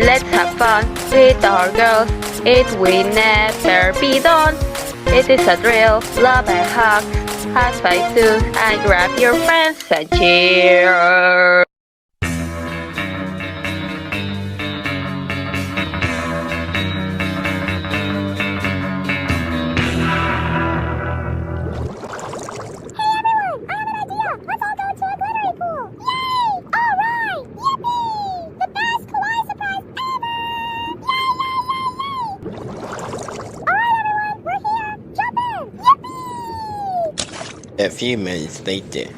Let's have fun with our girls. It will never be done. It is a drill, love and hug. High five soon and grab your friends and cheer. A few minutes later.